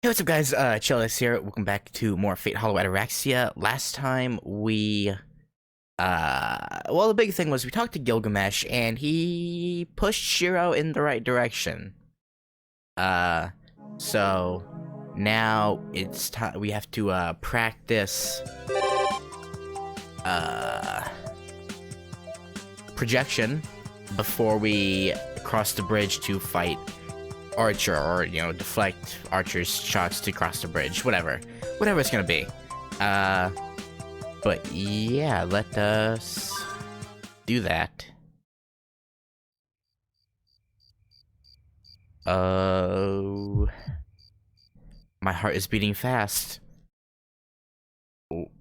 Hey, what's up guys, ChillaDeX here, welcome back to more Fate Hollow Ataraxia. Last time we, well, the big thing was we talked to Gilgamesh, and he pushed Shirou in the right direction. So, now it's time, we have to, practice, projection before we cross the bridge to fight Archer, or, you know, deflect Archer's shots to cross the bridge, whatever it's gonna be. But yeah, let us do that. Oh, my heart is beating fast.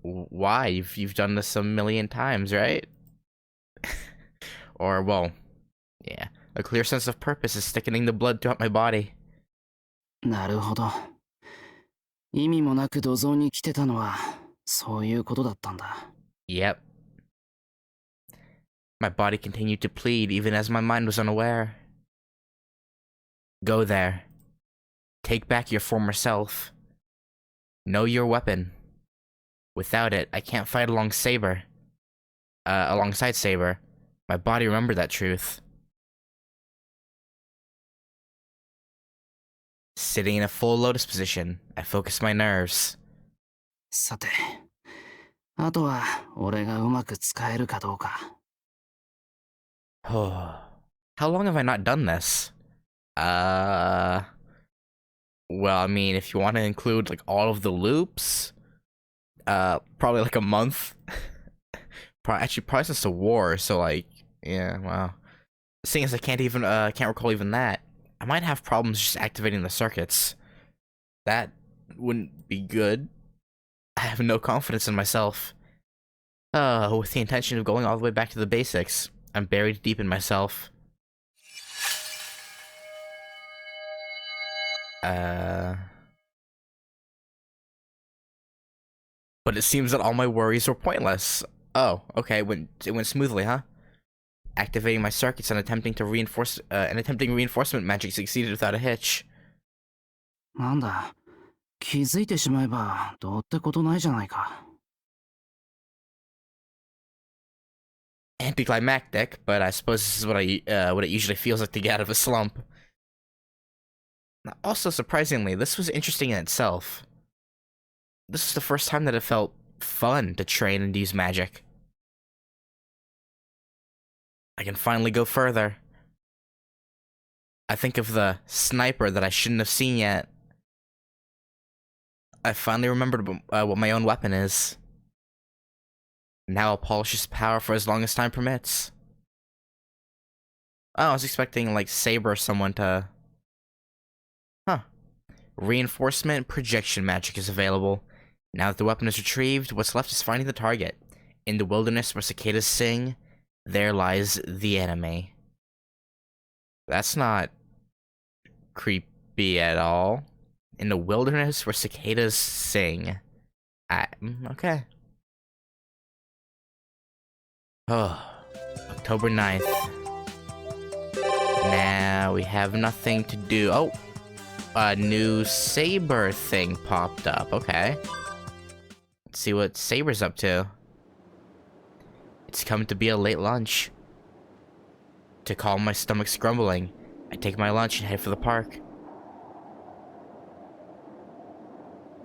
Why? You've done this a million times, right? Or, well, yeah. A clear sense of purpose is thickening the blood throughout my body. なるほど。意味もなく土蔵に来てたのはそういうことだったんだ。Yep. My body continued to plead even as my mind was unaware. Go there. Take back your former self. Know your weapon. Without it, I can't fight alongside Saber. My body remembered that truth. Sitting in a full lotus position, I focus my nerves. さて、あとは俺がうまく使えるかどうか。How long have I not done this? Well, I mean, if you want to include like all of the loops, probably like a month. Probably since the war. So like, yeah, wow. Seeing as I can't recall even that, I might have problems just activating the circuits. That wouldn't be good. I have no confidence in myself. With the intention of going all the way back to the basics, I'm buried deep in myself. But it seems that all my worries were pointless. Oh, okay, it went smoothly, huh? Activating my circuits and attempting reinforcement magic succeeded without a hitch. なんだ、気づいてしまえばどうってことないじゃないか。Anticlimactic, but I suppose this is what it usually feels like to get out of a slump. Also, surprisingly, this was interesting in itself. This was the first time that it felt fun to train and use magic. I can finally go further. I think of the sniper that I shouldn't have seen yet. I finally remembered what my own weapon is. Now I'll polish its power for as long as time permits. Oh, I was expecting, like, Saber or someone to... Huh. Reinforcement projection magic is available. Now that the weapon is retrieved, what's left is finding the target. In the wilderness where cicadas sing, there lies the enemy. That's not creepy at all. In the wilderness where cicadas sing. Okay. Oh, October 9th. Now we have nothing to do. Oh, a new Saber thing popped up. Okay. Let's see what Saber's up to. It's coming to be a late lunch. To calm my stomach's grumbling, I take my lunch and head for the park.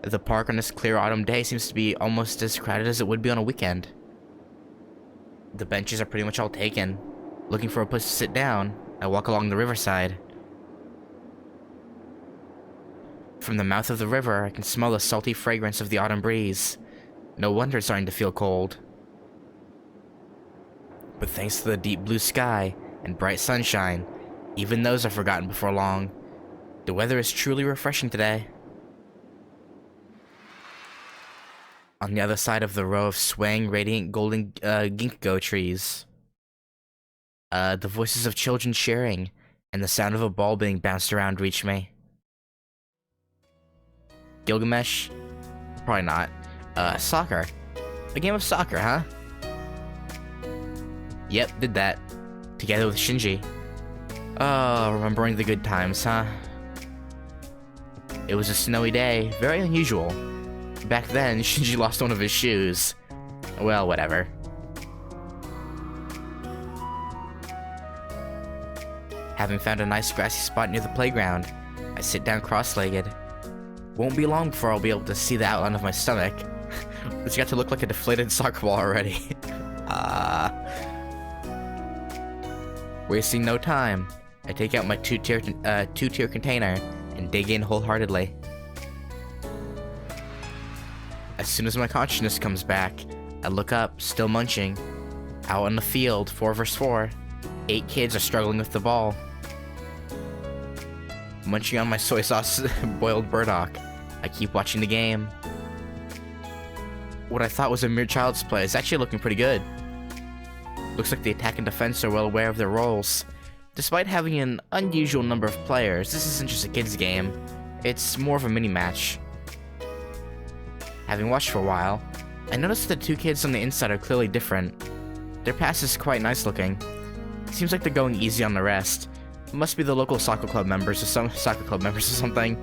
The park on this clear autumn day seems to be almost as crowded as it would be on a weekend. The benches are pretty much all taken. Looking for a place to sit down, I walk along the riverside. From the mouth of the river, I can smell the salty fragrance of the autumn breeze. No wonder it's starting to feel cold. But thanks to the deep blue sky and bright sunshine, even those are forgotten before long. The weather is truly refreshing today. On the other side of the row of swaying, radiant golden ginkgo trees, the voices of children cheering and the sound of a ball being bounced around reach me. Gilgamesh? Probably not. Soccer. A game of soccer, huh? Yep, did that. Together with Shinji. Oh, remembering the good times, huh? It was a snowy day, very unusual. Back then, Shinji lost one of his shoes. Well, whatever. Having found a nice grassy spot near the playground, I sit down cross-legged. Won't be long before I'll be able to see the outline of my stomach. It's got to look like a deflated soccer ball already. Wasting no time, I take out my two-tier container and dig in wholeheartedly. As soon as my consciousness comes back, I look up, still munching. Out on the field, 4 vs 4, 8 kids are struggling with the ball. Munching on my soy sauce boiled burdock, I keep watching the game. What I thought was a mere child's play is actually looking pretty good. Looks like the attack and defense are well aware of their roles. Despite having an unusual number of players, this isn't just a kids game. It's more of a mini-match. Having watched for a while, I noticed that the 2 kids on the inside are clearly different. Their pass is quite nice looking. Seems like they're going easy on the rest. It must be the local soccer club members or something.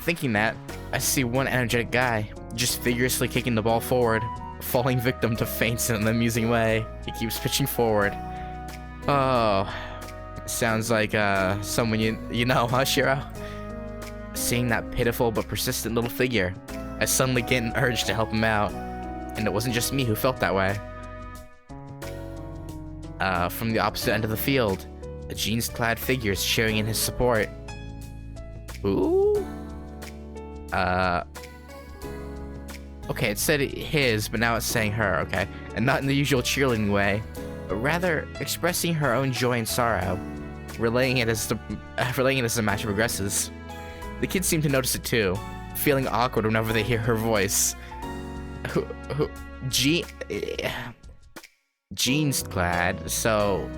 Thinking that, I see one energetic guy just vigorously kicking the ball forward, falling victim to feints in an amusing way. He keeps pitching forward. Oh, sounds like someone you know, huh, Shirou? Seeing that pitiful but persistent little figure, I suddenly get an urge to help him out. And it wasn't just me who felt that way. From the opposite end of the field, a jeans-clad figure is cheering in his support. Ooh? Okay, it said his, but now it's saying her, okay. And not in the usual cheerleading way, but rather expressing her own joy and sorrow, relaying it as the match progresses. The kids seem to notice it too, feeling awkward whenever they hear her voice. Jeans clad, so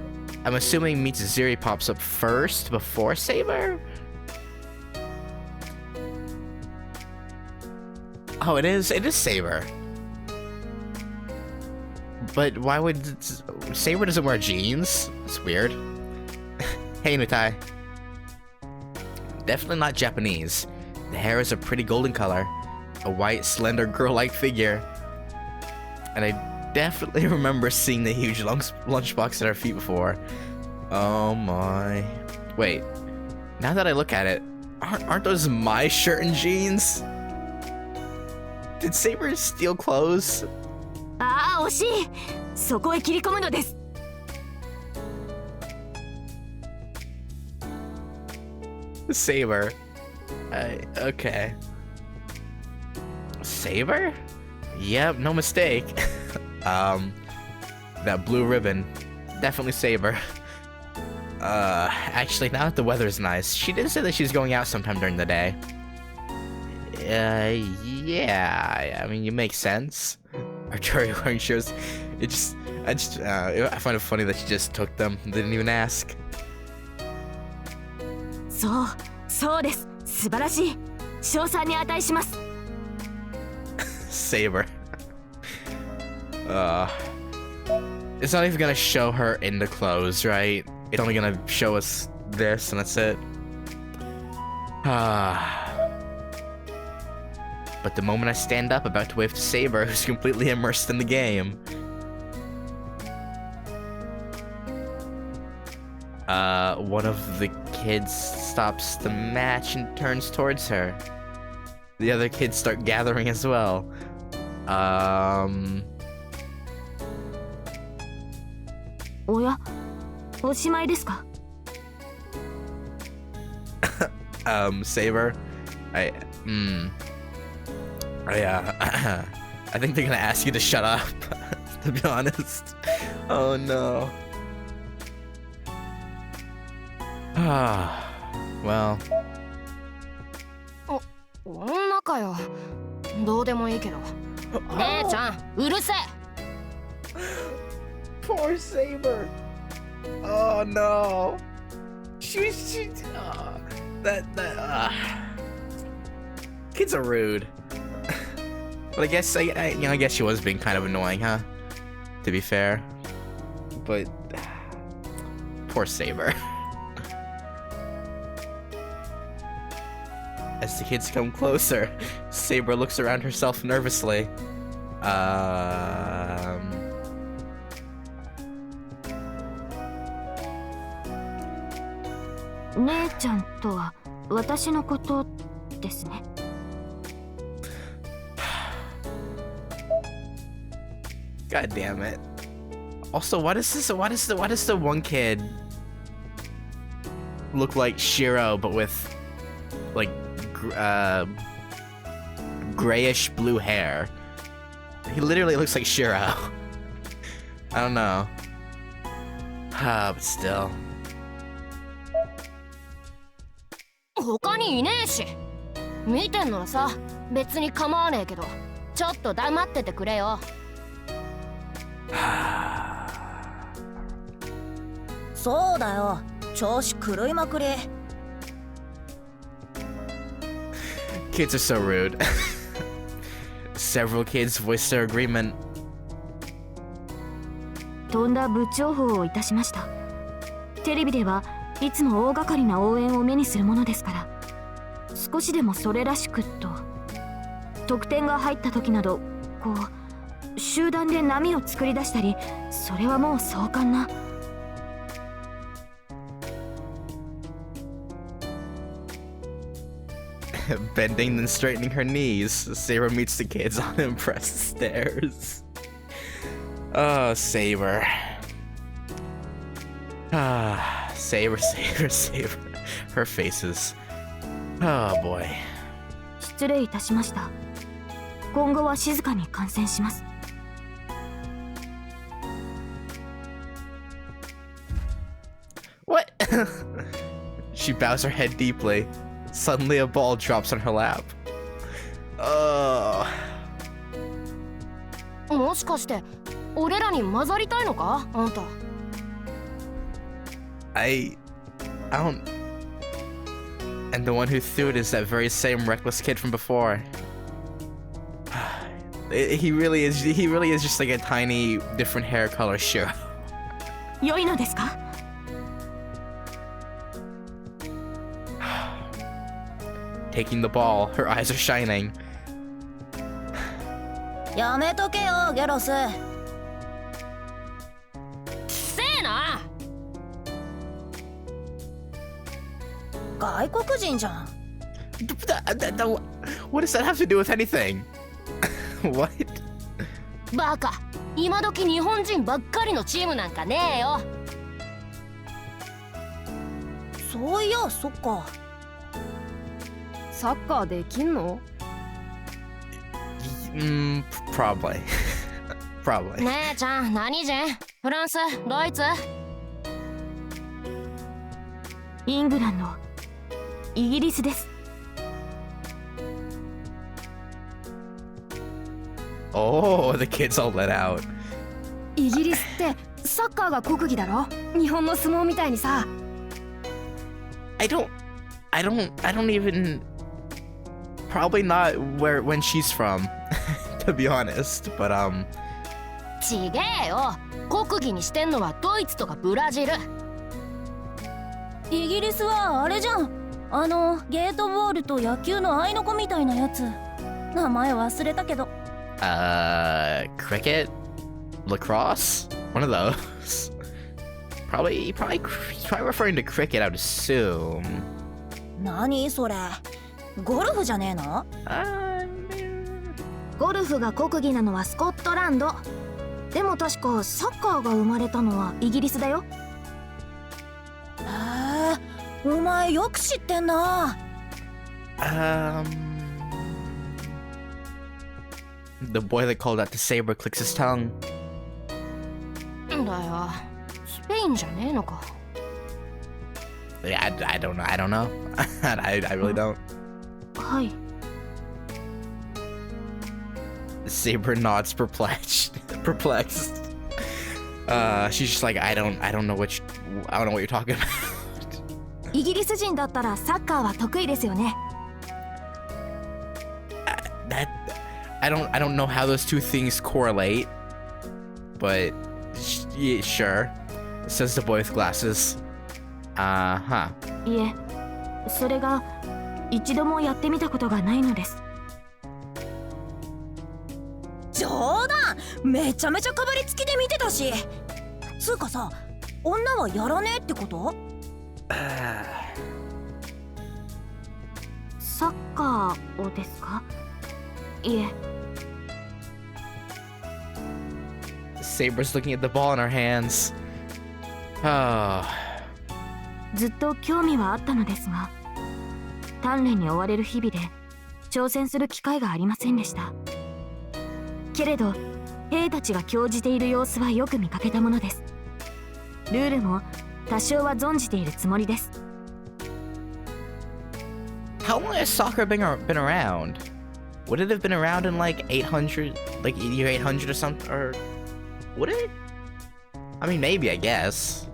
I'm assuming Mitsuzuri pops up first before Saber? Oh, it is Saber. But why would Saber doesn't wear jeans? It's weird. Hey, Nutai. Definitely not Japanese. The hair is a pretty golden color, a white, slender, girl-like figure, and I definitely remember seeing the huge lunchbox at her feet before. Oh my. Wait, now that I look at it, aren't those my shirt and jeans? Did Saber steal clothes? Ah, 惜しい。そこへ切り込むのです。Saber. Okay. Saber? Yep, no mistake. That blue ribbon. Definitely Saber. Actually, now that the weather is nice, she did say that she's going out sometime during the day. Yeah, I mean, you make sense. Arturo wearing shoes. I find it funny that she just took them, didn't even ask. そうです。素晴らしい。賞賛に値します。Saber. It's not even gonna show her in the clothes, right? It's only gonna show us this, and that's it. But the moment I stand up, about to wave to Saber, who's completely immersed in the game. One of the kids stops the match and turns towards her. The other kids start gathering as well. Oh, おや、おしまいですか? Saber, I think they're gonna ask you to shut up, to be honest. Oh no. Well. 女かよ。どうでもいいけど。姉ちゃん、うるせえ。Poor Saber. Oh no. Kids are rude. But I guess I guess she was being kind of annoying, huh? To be fair. But poor Saber. As the kids come closer, Saber looks around herself nervously. 姉ちゃんとは私のことですね。God damn it. Also, why does the one kid look like Shirou but with like grayish blue hair? He literally looks like Shirou. I don't know. But still. 他にいねえし。見てんのはさ、別に構わねえけど、ちょっと黙っててくれよ。そうだよ。調子狂いまくり。Kids are so rude. Several kids voiced their agreement. とんだ部長報をいたしました。テレビではいつも大掛かりな応援を目にするものですから、少しでもそれらしくと。得点が入った時など、こう集団で波を作り出したり、それはもう壮観な。Bending and straightening her knees, Saber meets the kids on impressed stares. Oh, Saber. Saber. Her faces. Oh boy. 失礼いたしました。今後は静かに観戦します。What? She bows her head deeply. Suddenly a ball drops on her lap. Oh. もしかして俺らに混ざりたいのか、あんた。I don't. And the one who threw it is that very same reckless kid from before. He really is just like a tiny different hair color Shirou. 良いのですか。Taking the ball, her eyes are shining. やめとけよ、ゲロス。せえな。外国人じゃん。What does that have to do with anything? What? バカ。今時日本人ばっかりのチームなんかねえよ。そういや、そっか。サッカーできんの？Probably. Probably. 姉ちゃん、何人？フランス、ドイツ？イングランド、イギリスです。Oh, the kids all let out. イギリスってサッカーが国技だろ？日本の相撲みたいにさ。I don't even. Probably not when she's from, to be honest. But ちげえよ。国技にしてんのはドイツとかブラジル。イギリスはあれじゃん。ゲートボールと野球の合いの子みたいなやつ。名前忘れたけど。cricket, lacrosse, one of those. Probably referring to cricket, I would assume. 何それ。ゴルフじゃねえの？ゴルフが国技なのはスコットランド。でも確かサッカーが生まれたのはイギリスだよ。お前よく知ってんな。The boy that called out to Saber clicks his tongue. だよ。スペインじゃねえのか。Yeah, I don't know. I don't know. I really don't. はい。Saber nods perplexed. She's just like, I don't know what you're talking about. イギリス人だったらサッカーは得意ですよね。I don't know how those two things correlate, but yeah, sure. Says the boy with glasses. いえ、それが一度もやってみたことがないのです。冗談、めちゃめちゃかぶりつきで見てたし。つうかさ、女はやらねえってこと？サッカーをですか？いえ。 Saber's looking at the ball in her hands. ずっと興味はあったのですが、鍛錬に追われる日々で挑戦する機会がありませんでした。けれど兵たちが興じている様子はよく見かけたものです。ルールも多少は存じているつもりです。 How long has soccer been around? Would it have been around in like 800, like year 800 or something, or would it? I mean, maybe, I guess.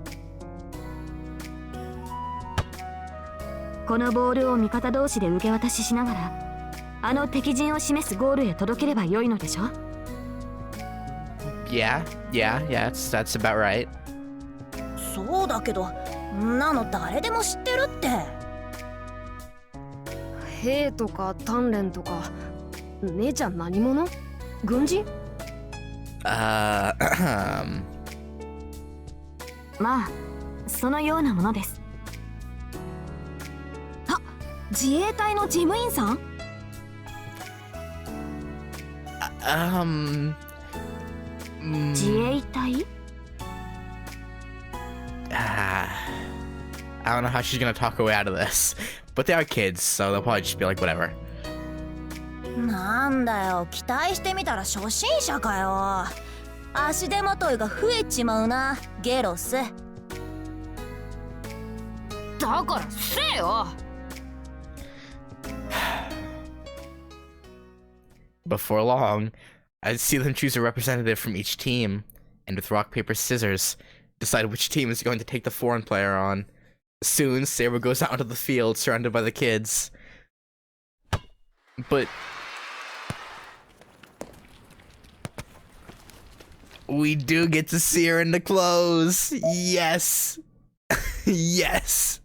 このボールを味方同士で受け渡ししながら、あの敵陣を示すゴールへ届ければ良いのでしょ？ Yeah, that's about right. そうだけど、んなの誰でも知ってるって。兵とか鍛錬とか、姉ちゃん何者？軍人？まあそのようなものです。あ、自衛隊の事務員さん？自衛隊？ I don't know how she's gonna talk her way out of this, but they are kids, so they'll probably just be like, whatever. なんだよ、期待してみたら初心者かよ。足手まといが増えちまうな、ゲロス。だからせえよ。Before long, I'd see them choose a representative from each team, and with rock, paper, scissors, decide which team is going to take the foreign player on. Soon, Saber goes out onto the field, surrounded by the kids. But we do get to see her in the clothes. Yes. Yes.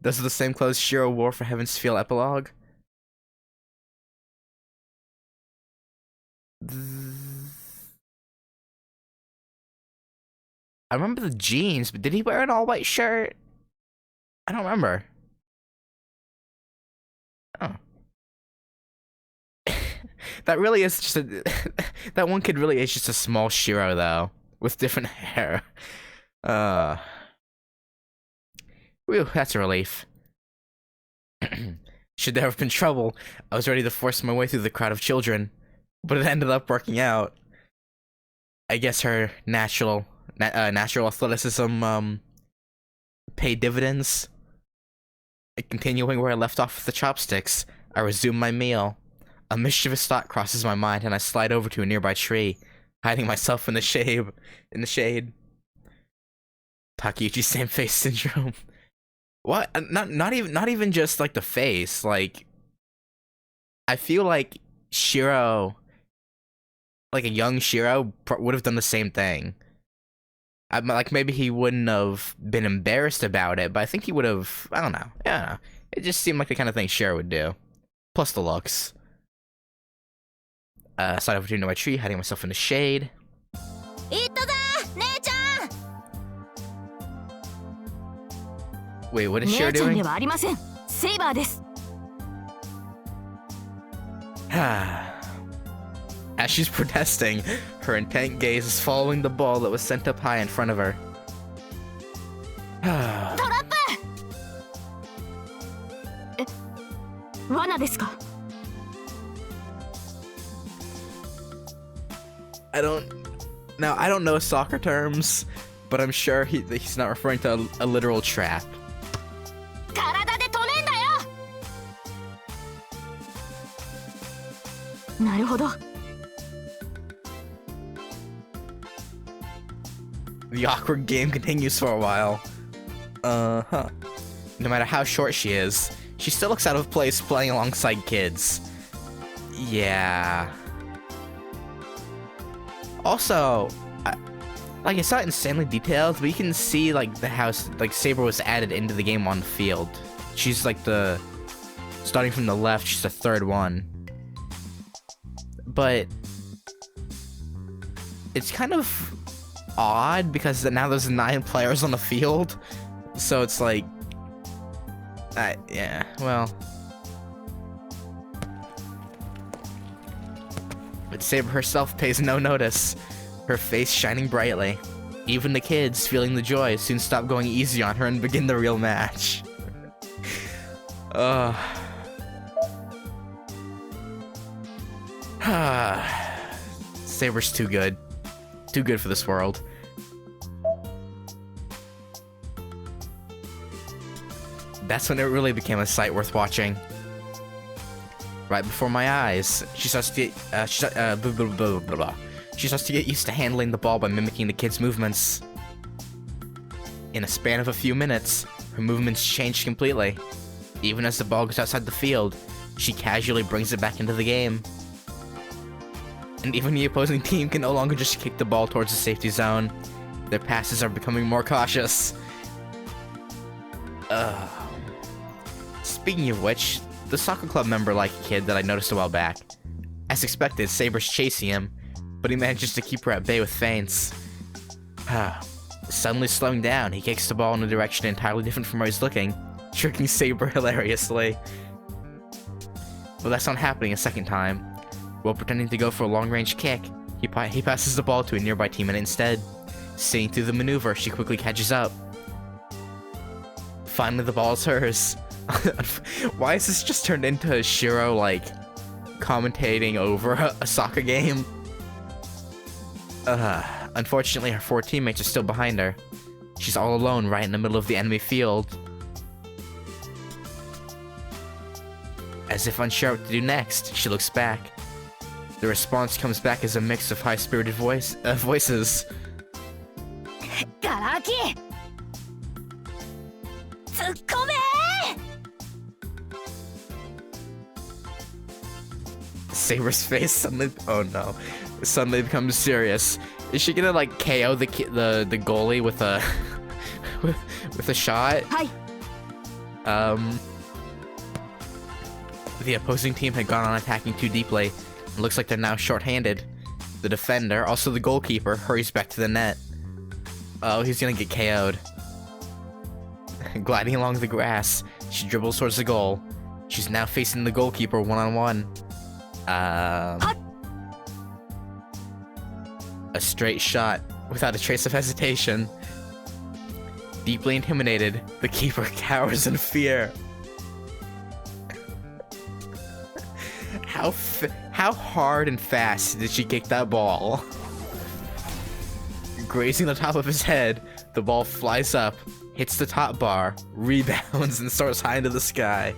Those are the same clothes Shirou wore for Heaven's Feel epilogue. I remember the jeans, but did he wear an all-white shirt? I don't remember. Oh. That really is just a... that one kid really is just a small Shirou, though. With different hair. Whew, that's a relief. Should there have been trouble, I was ready to force my way through the crowd of children. But it ended up working out. I guess her natural athleticism, paid dividends. Continuing where I left off with the chopsticks, I resume my meal. A mischievous thought crosses my mind, and I slide over to a nearby tree, hiding myself in the shade. Takeuchi same face syndrome. What? Not even just like the face. Like, I feel like Shirou, like a young Shirou, would have done the same thing. Like, maybe he wouldn't have been embarrassed about it, but I think he would have. I don't know. Yeah, it just seemed like the kind of thing Shirou would do. Plus the looks. Slide over to my tree, hiding myself in the shade. Wait, what is Shirou doing? 姉ちゃんではありません。セイバーです。As she's protesting, her intent gaze is following the ball that was sent up high in front of her. トラップ！罠ですか？ I don't know soccer terms, but I'm sure he's not referring to a literal trap. 体で止めんだよ！なるほど。The awkward game continues for a while. No matter how short she is, she still looks out of place playing alongside kids. Yeah. Also, Like, it's not insanely detailed, but you can see, like, the house, like, Saber was added into the game on the field. She's, like, starting from the left, she's the third one. But it's kind of odd, because now there's 9 players on the field. So it's like, yeah, well. But Saber herself pays no notice, her face shining brightly. Even the kids, feeling the joy, soon stop going easy on her and begin the real match. Saber's too good. Too good for this world. That's when it really became a sight worth watching. Right before my eyes, she starts to get, she starts to get used to handling the ball by mimicking the kid's movements. In a span of a few minutes, her movements change completely. Even as the ball goes outside the field, she casually brings it back into the game. And even the opposing team can no longer just kick the ball towards the safety zone. Their passes are becoming more cautious. Speaking of which, the soccer club member-like kid that I noticed a while back. As expected, Saber's chasing him, but he manages to keep her at bay with feints. Suddenly slowing down, he kicks the ball in a direction entirely different from where he's looking, tricking Saber hilariously. But that's not happening a second time. While pretending to go for a long-range kick, he passes the ball to a nearby teammate instead. Seeing through the maneuver, she quickly catches up. Finally, the ball is hers. Why is this just turned into Shirou, like, commentating over a soccer game? Unfortunately, her 4 teammates are still behind her. She's all alone right in the middle of the enemy field. As if unsure what to do next, she looks back. The response comes back as a mix of high-spirited voices. Garaki! Tsukome! Saber's face suddenly, oh no, suddenly becomes serious. Is she gonna like KO the goalie with a with a shot? Hi. The opposing team had gone on attacking too deeply. It looks like they're now short-handed. The defender, also the goalkeeper, hurries back to the net. Oh, he's gonna get KO'd. Gliding along the grass, she dribbles towards the goal. She's now facing the goalkeeper one-on-one. A straight shot, without a trace of hesitation. Deeply intimidated, the keeper cowers in fear. How hard and fast did she kick that ball? Grazing the top of his head, the ball flies up, hits the top bar, rebounds, and soars high into the sky.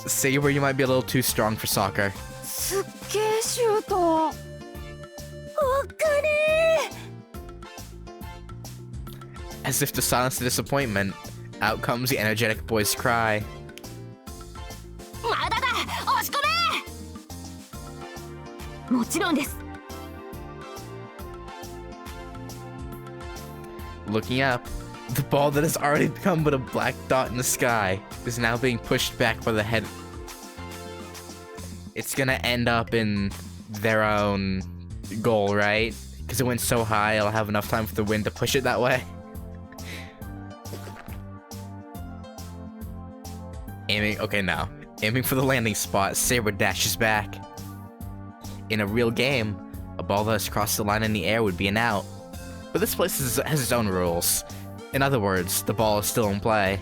Saber, you might be a little too strong for soccer. すっげーシュート。As if to silence the disappointment, out comes the energetic boy's cry. まだだ、押し込め！もちろんです。 Looking up, the ball that has already become but a black dot in the sky is now being pushed back by the head. It's gonna end up in their own goal, right? Because it went so high, I'll have enough time for the wind to push it that way. Aiming for the landing spot, Saber dashes back. In a real game, a ball that has crossed the line in the air would be an out. But this place has its own rules. In other words, the ball is still in play.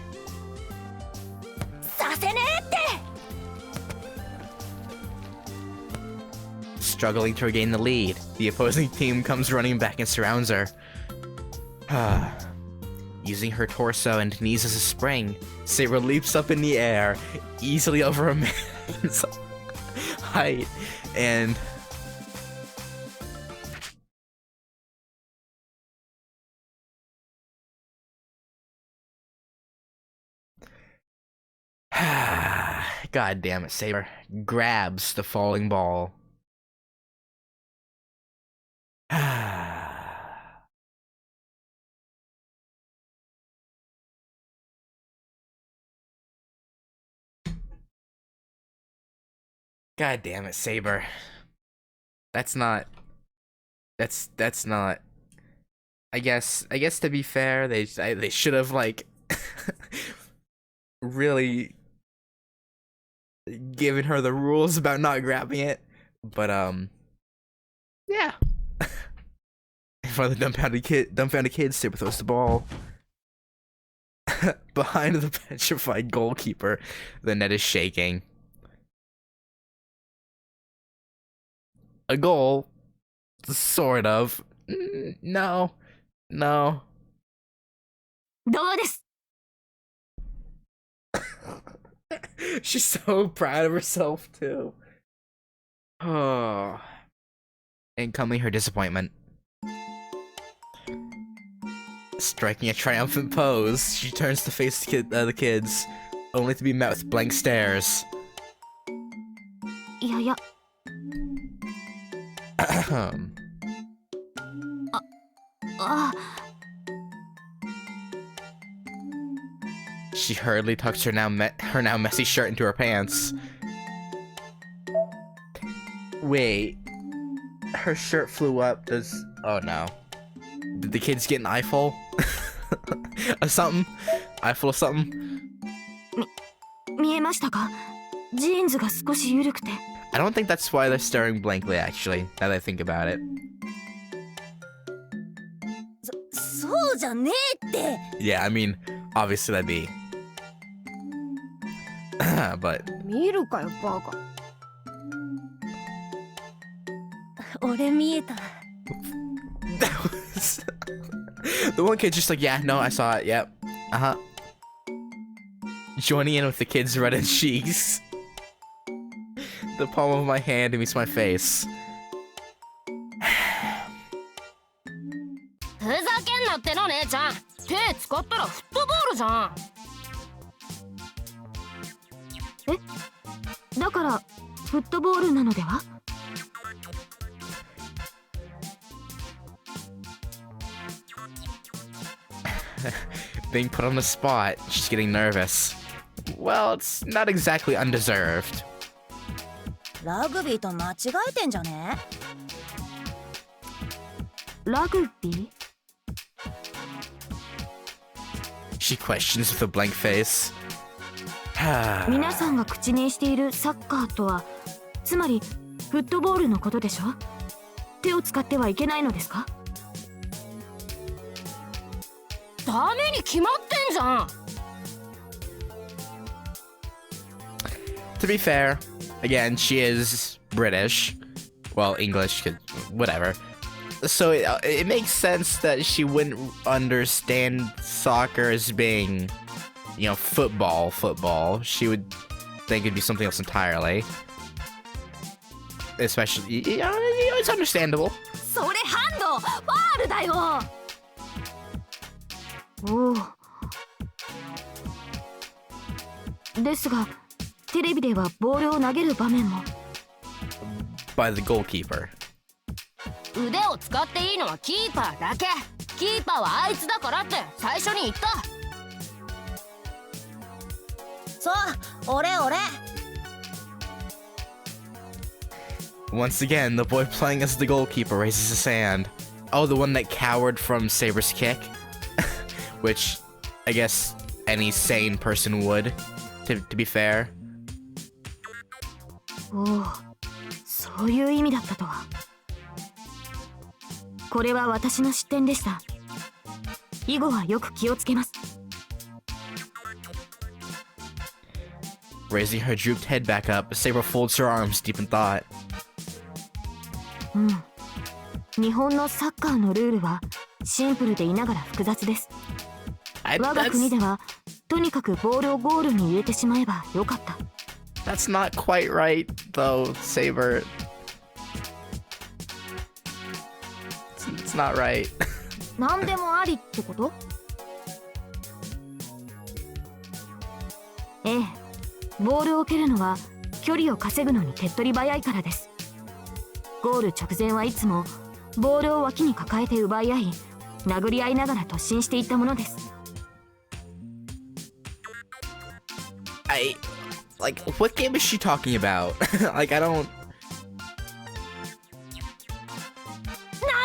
させねえって！ Struggling to regain the lead, the opposing team comes running back and surrounds her. Using her torso and knees as a spring, Saber leaps up in the air, easily over a man's height, and... God damn it, Saber grabs the falling ball. God damn it, Saber. That's not. That's not. I guess to be fair, they should have like really given her the rules about not grabbing it. But yeah. In front of the dumbfounded kid, Saber throws the ball behind the petrified goalkeeper. The net is shaking. A goal, sort of. No. どうです。 She's so proud of herself too. Oh. Incoming her disappointment. Striking a triumphant pose, she turns to face the kids, only to be met with blank stares. いやいや。She hurriedly tucks her now messy shirt into her pants. Wait, her shirt flew up. Oh no. Did the kids get an eyeful? Or something? Eyeful of something? 見えましたか？ジーンズが少し緩くて。 I don't think that's why they're staring blankly, actually, now that I think about it. そうじゃねえって。 Yeah, I mean, obviously that'd be... but... 見るかよバカ。俺見えた。 That was... The one kid just like, yeah, no, I saw it, yep. Uh-huh. Joining in with the kids' reddened cheeks. The palm of my hand meets my face. ふざけんなっての姉ちゃん。手使ったらフットボールじゃん。だからフットボールなのでは？ Being put on the spot, she's getting nervous. Well, it's not exactly undeserved. ラグビーと間違えてんじゃね？ラグビー？ She questions with a blank face. 皆さんが口にしているサッカーとは、つまりフットボールのことでしょ？手を使ってはいけないのですか？ ダメに決まってんじゃん。 To be fair, again, she is British. Well, English, whatever. So it makes sense that she wouldn't understand soccer as being, you know, football. She would think it'd be something else entirely. Especially, you know, it's understandable. それハンド、ファールだよ。おお。ですが、テレビではボールを投げる場面も。 By the goalkeeper. 腕を使っていいのはキーパーだけ。キーパーはあいつだからって最初に言った。そう、俺。 Once again, the boy playing as the goalkeeper raises his hand. Oh, the one that cowered from Saber's kick? Which, I guess, any sane person would, to be fair. おお、そういう意味だったとは。これは私の失点でした。以後はよく気をつけます。 Raising her drooped head back up, Saber folds her arms deep in thought. うん。日本のサッカーのルールはシンプルでいながら複雑です。我が国ではとにかくボールをゴールに入れてしまえばよかった。 That's not quite right, though, Saber. It's not right. 何でもありってこと？ええ、ボールを蹴るのは距離を稼ぐのに手っ取り早いからです。ゴール直前はいつもボールを脇に抱えて奪い合い、殴り合いながら突進していったものです。Like, what game is she talking about? Like, I don't... 殴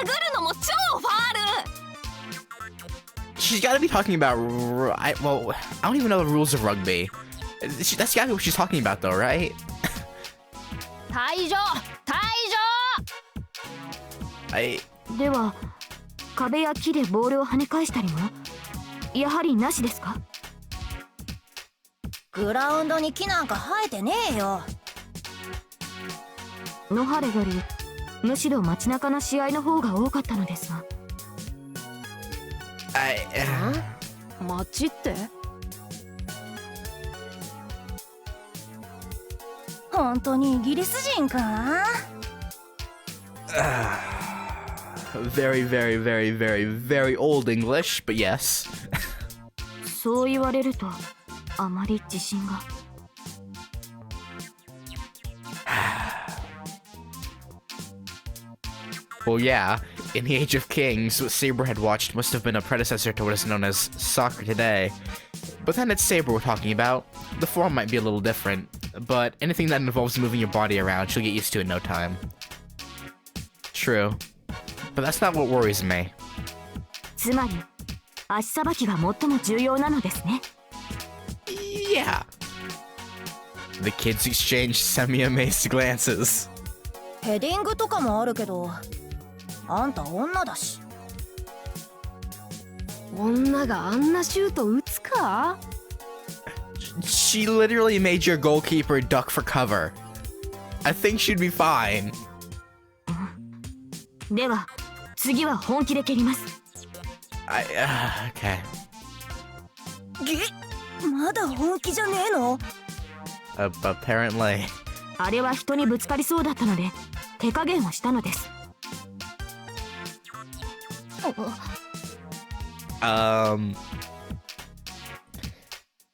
るのも超ファール。 She's gotta be talking about... well, I don't even know the rules of rugby. That's gotta be what she's talking about, though, right? 退場では壁や木でボールを跳ね返したりもやはりなしですか？グラウンドに木なんか生えてねえよ。野原よりむしろ街中の試合の方が多かったのですが。街って？本当にイギリス人かな？ Very, very, very, very, very old English, but yes. そう言われるとあまり自信が。Well, yeah, in the Age of Kings, what Saber had watched must have been a predecessor to what is known as soccer today. But then it's Saber we're talking about. The form might be a little different, but anything that involves moving your body around, she'll get used to in no time. True. But that's not what worries me. つまり足さばきが最も重要なのですね。Yeah. The kids exchanged semi-amazed glances. ヘディングとかもあるけど、あんた女だし。女があんなシュート打つか？ She literally made your goalkeeper duck for cover. I think she'd be fine. では次は本気で蹴ります。Okay. まだ本気じゃねえの？ Apparently. あれは人にぶつかりそうだったので手加減をしたのです。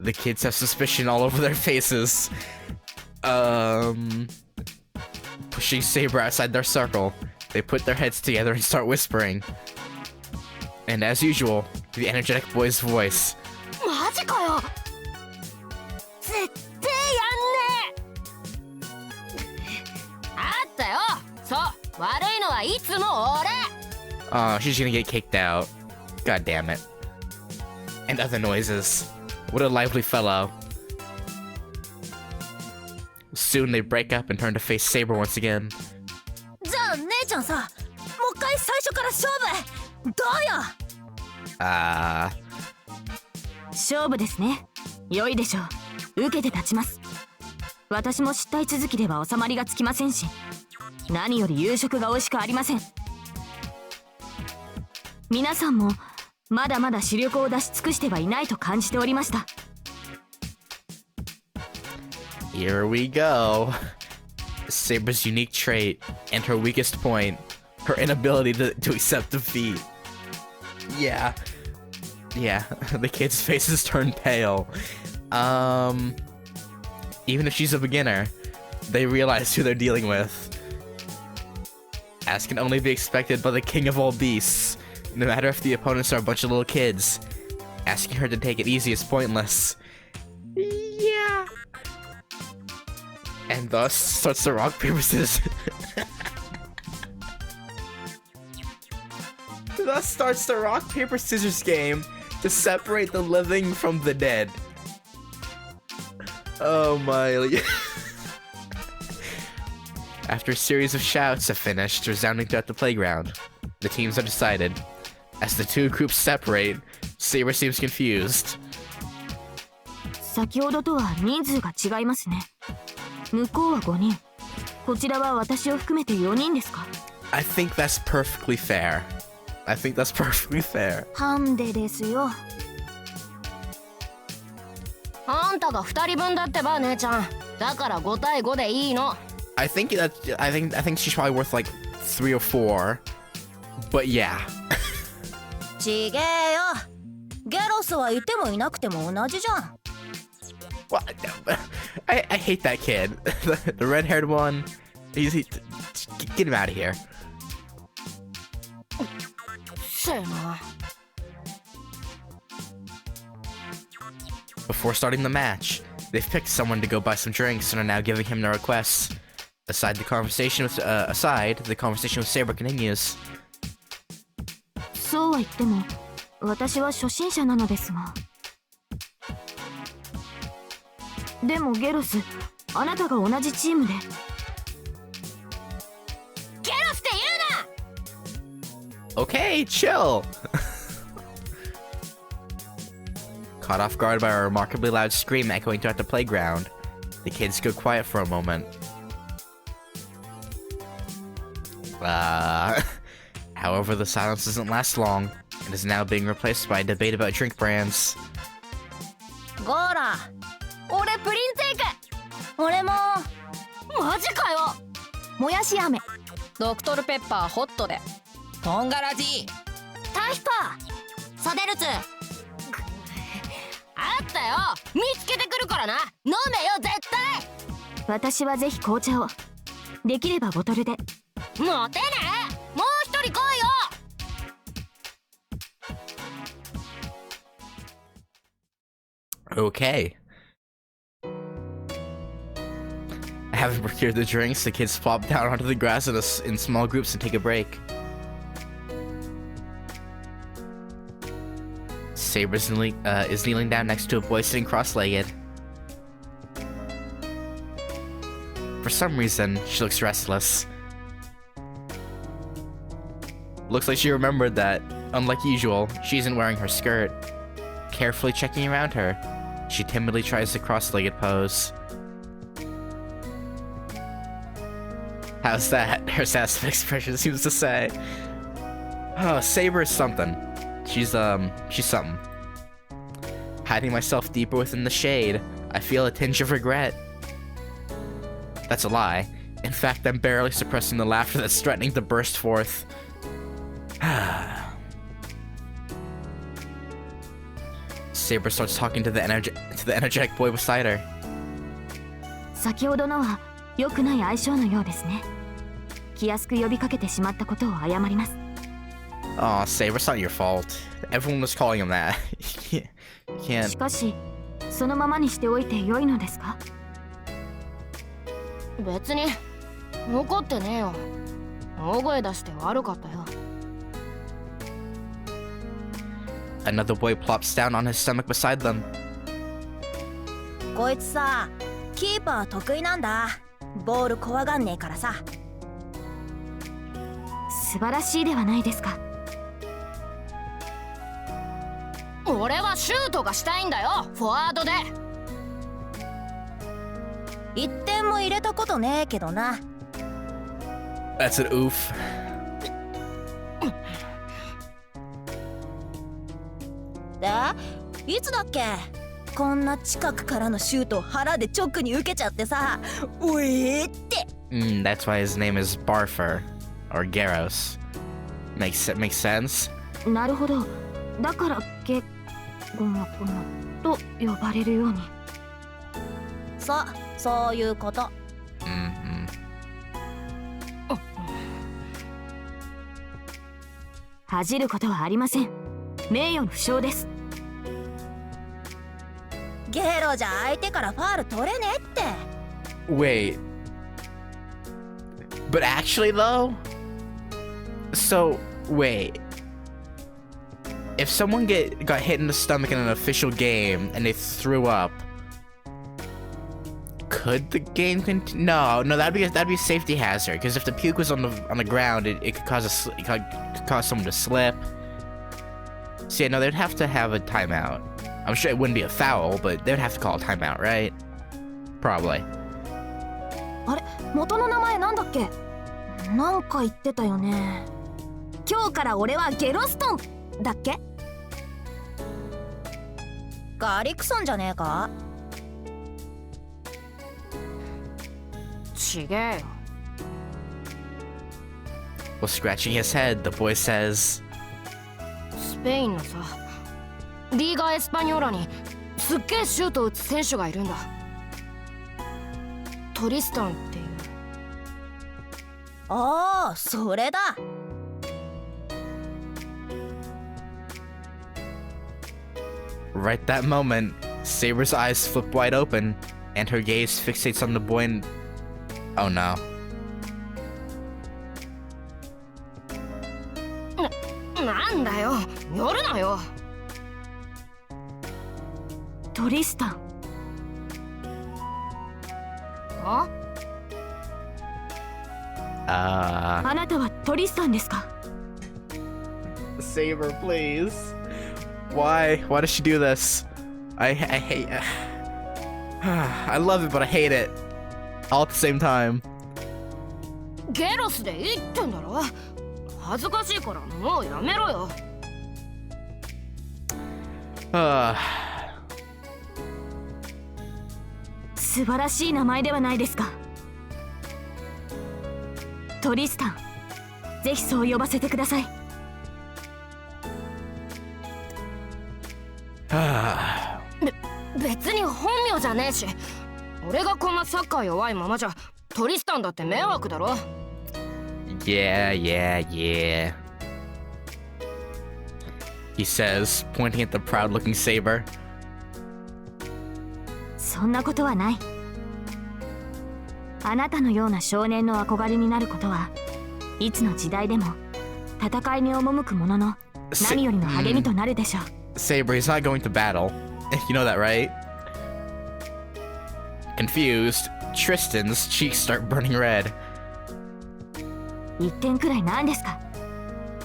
The kids have suspicion all over their faces. Pushing Saber outside their circle, they put their heads together and start whispering. And as usual, the energetic boy's voice. マジかよ。絶対やんねえ。あったよ。そう、悪いのはいつも俺。Oh, she's gonna get kicked out. God damn it. And other noises. What a lively fellow. Soon they break up and turn to face Saber once again. じゃあ姉ちゃんさ、もう一回最初から勝負。どうよ。勝負ですね。良いでしょう。受けて立ちます。私も失態続きでは収まりがつきませんし、何より夕食が美味しくありません。皆さんもまだまだ視力を出し尽くしてはいないと感じておりました。Here we go. Saber's unique trait and her weakest point, her inability to accept defeat. Yeah, the kids' faces turn pale. Even if she's a beginner, they realize who they're dealing with. As can only be expected by the king of all beasts. No matter if the opponents are a bunch of little kids, asking her to take it easy is pointless. Yeah. And thus starts the rock, paper, scissors. Thus starts the rock, paper, scissors game to separate the living from the dead. Oh my. After a series of shouts have finished, resounding throughout the playground, the teams are decided. As the two groups separate, Saber seems confused. 先ほどとは人数が違いますね。向こうは5人、こちらは私を含めて4人ですか？ I think that's perfectly fair. I think that's perfectly fair. ハンデですよ。あんたが2人分だってば姉ちゃん。だから5対5でいいの。I think she's probably worth like 3 or 4. But yeah. ちげえよ。ゲロスはいてもいなくても同じじゃん。Well, I hate that kid. The red-haired one. Get him out of here. せえな。 Before starting the match, they've picked someone to go buy some drinks and are now giving him their requests. Aside, the conversation with Saber continues. そうは言っても私は初心者なのですが。でもゲロス、あなたが同じチームで。ゲロスって言うな。 Okay, chill! Caught off guard by a remarkably loud scream echoing throughout the playground, the kids go quiet for a moment. However, the silence doesn't last long, and is now being replaced by a debate about drink brands. ゴーラ、俺プリンテイク。俺も。マジかよ。もやし飴。ドクトルペッパーホットで。トンガラジ。タヒパ、サデルツ。あったよ。見つけてくるからな。飲めよ絶対。私はぜひ紅茶を。できればボトルで。モテねえ。もう一人来いよ。 Okay. Having procured the drinks, the kids plop down onto the grass in small groups and take a break. Saber is kneeling down next to a boy sitting cross-legged. For some reason, she looks restless. Looks like she remembered that, unlike usual, she isn't wearing her skirt. Carefully checking around her, she timidly tries the cross-legged pose. How's that? Her sassy expression seems to say. Oh, Saber is something. She's something. Hiding myself deeper within the shade, I feel a tinge of regret. That's a lie. In fact, I'm barely suppressing the laughter that's threatening to burst forth. Saber starts talking to the energetic boy beside her. 先ほどのは良くない相性のようですね。気安く呼びかけてしまったことを謝ります。Aw, Saber, it's not your fault. Everyone was calling him that. You can't. しかし、そのままにしておいて良いのですか？別に怒ってねえよ。大声出して悪かったよ。 Another boy plops down on his stomach beside them. こいつさ、キーパー得意なんだ。ボール怖がんねえからさ。素晴らしいではないですか。俺はシュートがしたいんだよ。フォワードで。1点も入れたことねえけどな。 That's an oof. で、いつだっけ？こんな近くからのシュートを腹で直に受けちゃってさ。おえーって。That's why his name is Barfer, or Garros. Makes sense. なるほど。だからゴマゴマと呼ばれるように。そういうこと。恥じることはありません。名誉の負傷です。ゲロじゃ相手からファール取れねえって。 Wait. But actually, though? So, wait. If someone got hit in the stomach in an official game and they threw up, could the game continue? No, that'd be a safety hazard. Because if the puke was on the ground, it could cause someone to slip. So yeah, no, they'd have to have a timeout. I'm sure it wouldn't be a foul, but they'd have to call a timeout, right? Probably. あれ、元の名前なんだっけ？なんか言ってたよね。今日から俺はゲロストンだっけ？ガリクソンじゃねえか？ちげえよ。 While scratching his head, the boy says, スペインのさ、リーガ・エスパニョーラにすっげえシュート打つ選手がいるんだ。トリスタンっていう。ああ、それだ。Right that moment, Saber's eyes flip wide open, and her gaze fixates on the boy and... Oh no. なんだよ、寄るなよ。トリスタン。あ？あなたはトリスタンですか？ Saber, please. Why? Why does she do this? I hate... I love it, but I hate it. All at the same time. ゲロスでいいってんだろ。恥ずかしいからもうやめろよ。素晴らしい名前ではないですか。トリスタン、ぜひそう呼ばせてください。別に本名じゃねえし、俺がこんなサッカー弱いままじゃトリスタンだって迷惑だろ。Yeah. He says, pointing at the proud-looking Saber. そんなことはない。あなたのような少年の憧れになることはいつの時代でも戦いに赴く者の何よりの励みとなるでしょう。Saber, he's not going to battle. You know that, right? Confused, Tristan's cheeks start burning red. 1点くらいなんですか。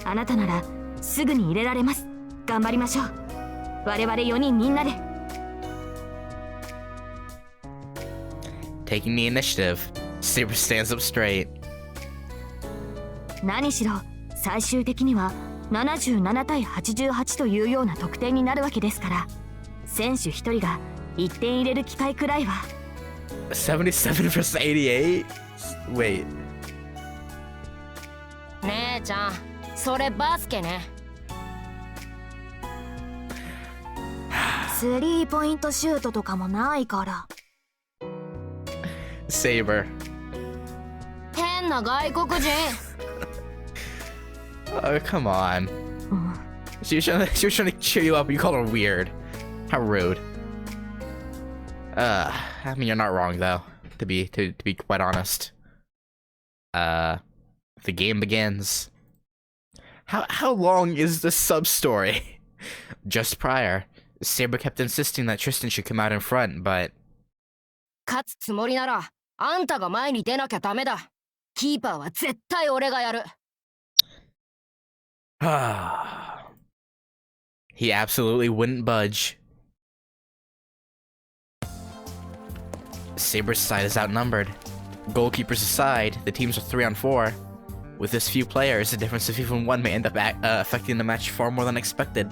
あなたならすぐに入れられます。頑張りましょう。我々4人みんなで。Taking the initiative, Saber stands up straight. 何しろ最終的には77対88というような得点になるわけですから、選手1人が1点入れる機会くらいは。77 versus 88? Wait. 姉ちゃん、それバスケね。スリーポイントシュートとかもないから。Saber. 変な外国人。Oh, come on. She was trying to cheer you up, you call her weird. How rude. I mean, you're not wrong though, to be quite honest. The game begins. How long is the sub-story? Just prior, Saber kept insisting that Tristan should come out in front, but... 勝つつもりなら、あんたが前に出なきゃダメだ。キーパーは絶対俺がやる。He absolutely wouldn't budge. Saber's side is outnumbered. Goalkeepers aside, the teams are 3-on-4. With this few players, the difference of even one may end up affecting the match far more than expected.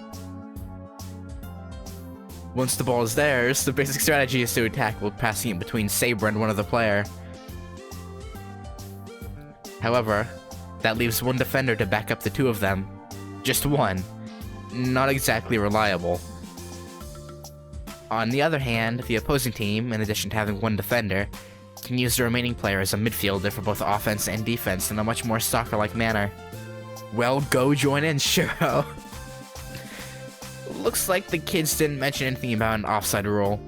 Once the ball is theirs, the basic strategy is to attack while passing it between Saber and one other player. However, that leaves one defender to back up the two of them. Just one. Not exactly reliable. On the other hand, the opposing team, in addition to having one defender, can use the remaining player as a midfielder for both offense and defense in a much more soccer-like manner. Well, go join in, Shirou. Looks like the kids didn't mention anything about an offside rule.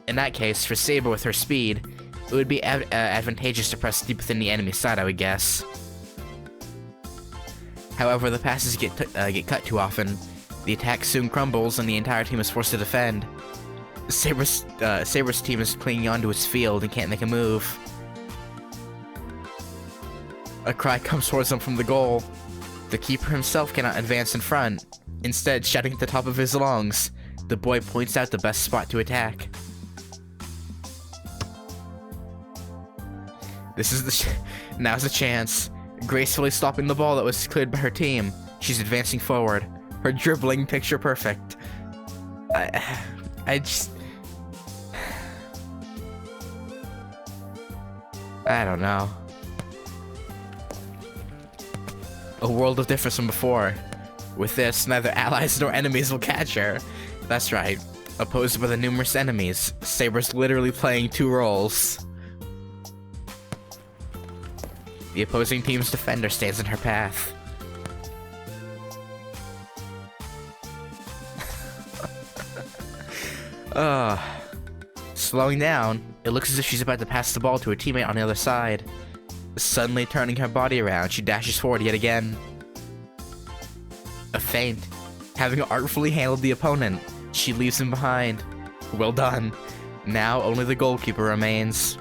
In that case, for Saber with her speed, it would be advantageous to press deep within the enemy side, I would guess. However, the passes get cut too often, the attack soon crumbles, and the entire team is forced to defend. Saber's team is clinging onto its field and can't make a move. A cry comes towards them from the goal. The keeper himself cannot advance in front. Instead, shouting at the top of his lungs, the boy points out the best spot to attack. Now's the chance. Gracefully stopping the ball that was cleared by her team, she's advancing forward. Her dribbling picture perfect. I don't know. A world of difference from before. With this, neither allies nor enemies will catch her. That's right. Opposed by the numerous enemies, Saber's literally playing two roles. The opposing team's defender stands in her path. Slowing down, it looks as if she's about to pass the ball to her teammate on the other side. Suddenly turning her body around, she dashes forward yet again. A feint. Having artfully handled the opponent, she leaves him behind. Well done. Now only the goalkeeper remains.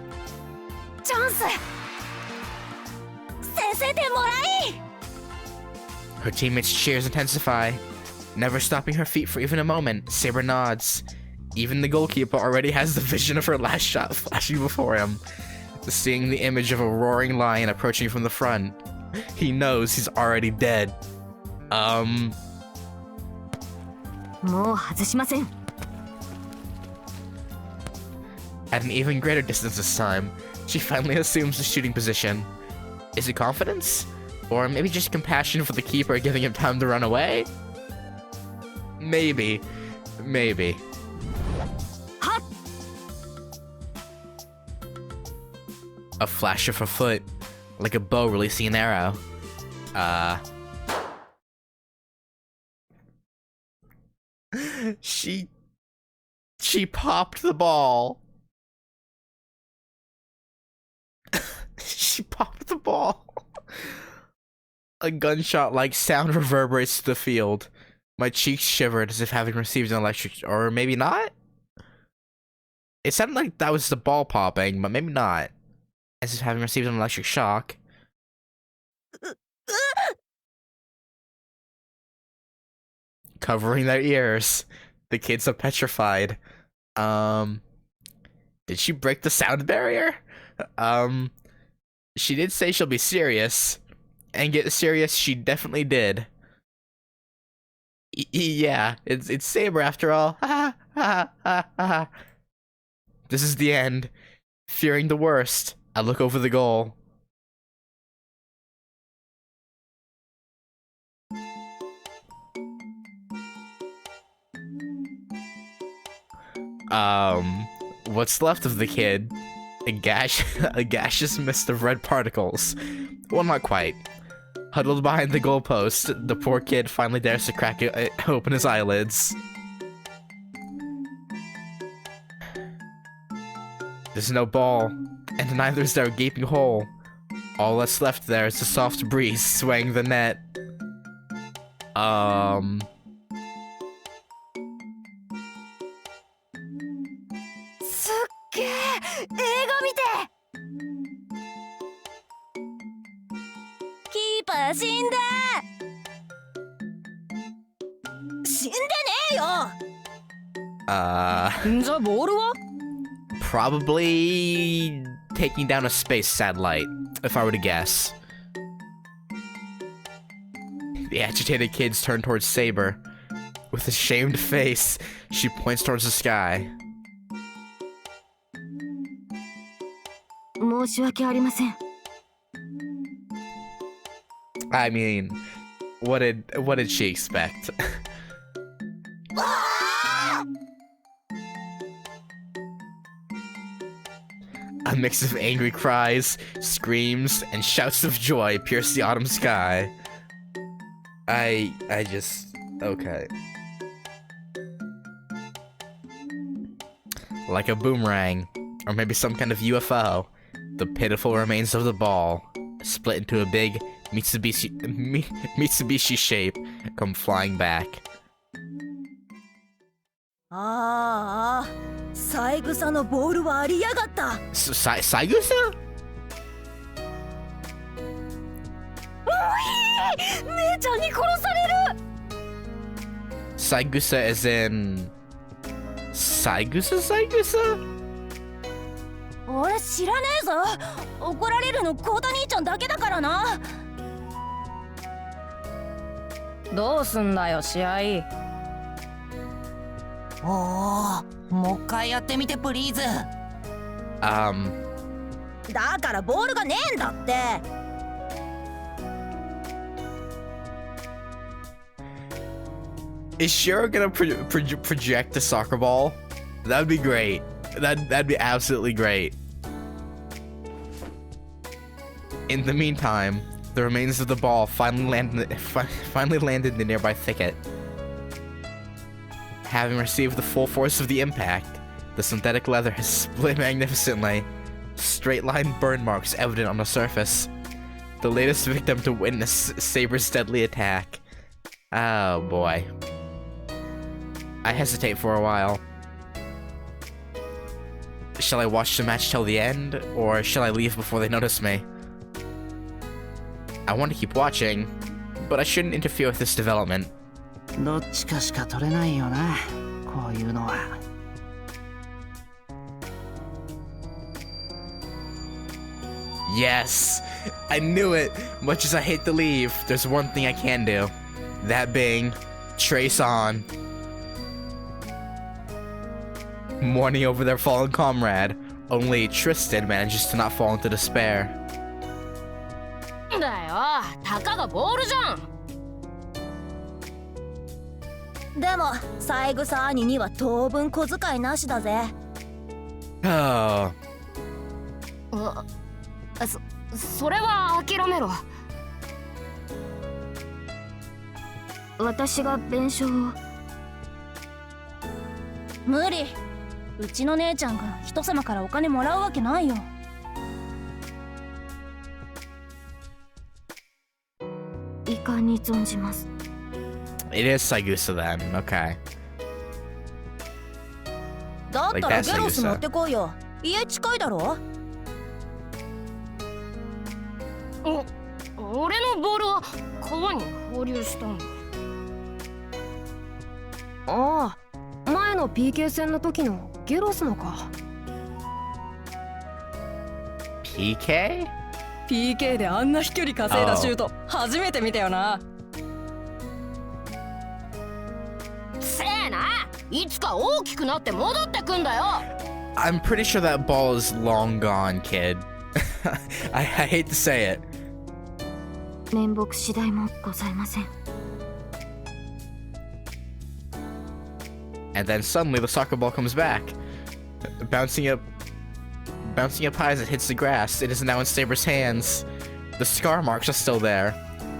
チャンス先制点もらい Her teammates' cheers intensify. Never stopping her feet for even a moment, Saber nods. Even the goalkeeper already has the vision of her last shot flashing before him. Seeing the image of a roaring lion approaching from the front, he knows he's already dead. もう外しません。 At an even greater distance this time, she finally assumes the shooting position. Is it confidence? Or maybe just compassion for the keeper giving him time to run away? Maybe. Maybe. A flash of her foot, like a bow releasing an arrow. She popped the ball. She popped the ball. A gunshot-like sound reverberates to the field. My cheeks shivered as if having received an electric... Or maybe not? It sounded like that was the ball popping, but maybe not. As if having received an electric shock. Covering their ears. The kids are petrified. Did she break the sound barrier? She did say she'll be serious. And get serious, she definitely did. Yeah, it's Saber after all. This is the end. Fearing the worst, I look over the goal. What's left of the kid? A gaseous mist of red particles. Well, not quite. Huddled behind the goalpost, the poor kid finally dares to crack open his eyelids. There's no ball, and neither is there a gaping hole. All that's left there is a soft breeze swaying the net. すっげえ映画見てキーパー死んだ死んでねえよじゃあボールは Probably taking down a space satellite, if I were to guess. The agitated kids turn towards Saber. With a shamed face, she points towards the sky. 申し訳ありません。 I mean, what did she expect? A mix of angry cries, screams, and shouts of joy pierce the autumn sky. I just... okay. Like a boomerang, or maybe some kind of UFO, the pitiful remains of the ball, split into a big Mitsubishi shape, come flying back. ああ三枝のボールはありやがった Saigusa? 姉ちゃんに殺される Saigusa as in... Saigusa? 俺知らねえぞ怒られるのコータ兄ちゃんだけだからなどうすんだよ試合。おおもう一回やってみてプリーズだからボールがねえんだって Is Shirou gonna project a soccer ball? That'd be great. That'd be absolutely great. In the meantime, the remains of the ball finally landed in the nearby thicket. Having received the full force of the impact, the synthetic leather has split magnificently. Straight line burn marks evident on the surface. The latest victim to witness Saber's deadly attack. Oh boy. I hesitate for a while. Shall I watch the match till the end, or shall I leave before they notice me? I want to keep watching, but I shouldn't interfere with this development. どっちかしか取れないよな、こういうのは。Yes! I knew it! Much as I hate to leave, there's one thing I can do. That being, trace on. Mourning over their fallen comrade, only Tristan manages to not fall into despair. だよ、たかがボールじゃん。でも三枝兄には当分小遣いなしだぜ。Oh. それは諦めろ。私が弁償を。無理。うちの姉ちゃんが人様からお金もらうわけないよ。遺憾に存じます。It is Saigusa then, okay. だったら Like that ゲロス Saigusa. 持ってこいよ。家近いだろ。俺のボールは川に放流したんだ。ああ、前の PK 戦の時のゲロスのか。 PK? PK であんな飛距離稼いだシュート初めて見たよな。せえな、いつか大きくなって戻ってくんだよ。I'm pretty sure that ball is long gone, kid. I hate to say it. 面目次第もございません。And then suddenly the soccer ball comes back, bouncing up high as it hits the grass. It is now in Saber's hands. The scar marks are still there.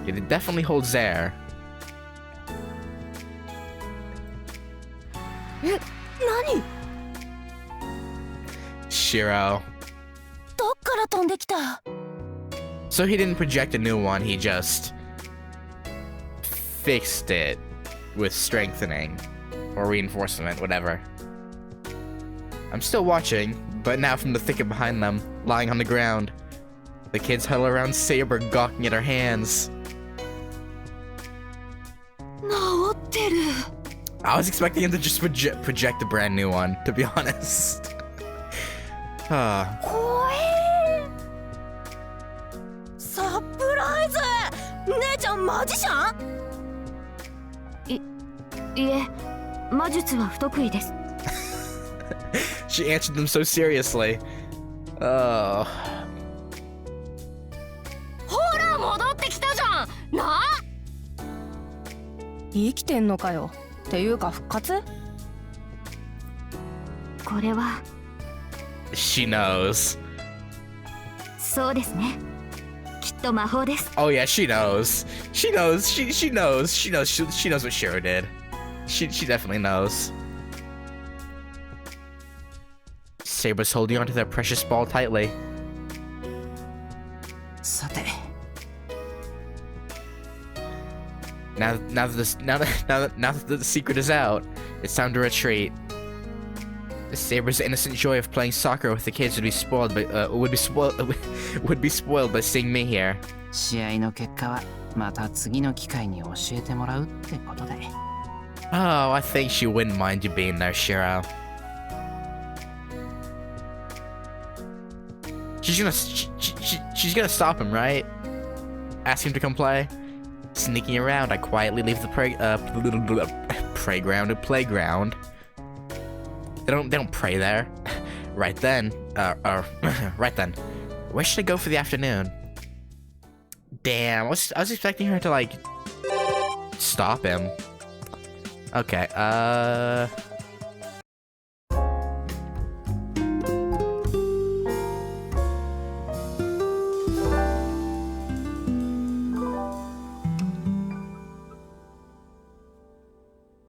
It definitely holds air. え、何？ Shirou. どっから飛んできた？ So he didn't project a new one, he just fixed it with strengthening or reinforcement, whatever. I'm still watching, but now from the thicket behind them, lying on the ground. The kids huddle around Saber, gawking at her hands. 治ってる。 I was expecting him to just project a brand new one, to be honest. 怖え。サプライズ。姉ちゃんマジシャン？いえ、魔術は不得意です。She answered them so seriously. Oh. ほら戻ってきたじゃん。なあ。生きてんのかよ。っていうか復活？これは。She knows. そうですね。きっと魔法です。Oh yeah, she knows. She knows. She knows. She knows what Shirou did. She definitely knows. Saber's holding onto their precious ball tightly. さて。Now that the secret is out, it's time to retreat. Saber's innocent joy of playing soccer with the kids would be spoiled by seeing me here. 試合の結果はまた次の機会に教えてもらうってことで。 Oh, I think she wouldn't mind you being there, Shirou. She's gonna stop him, right? Ask him to come play. Sneaking around, I quietly leave the playground. They don't pray there. Right then, where should I go for the afternoon? Damn, I was expecting her to like stop him. Okay,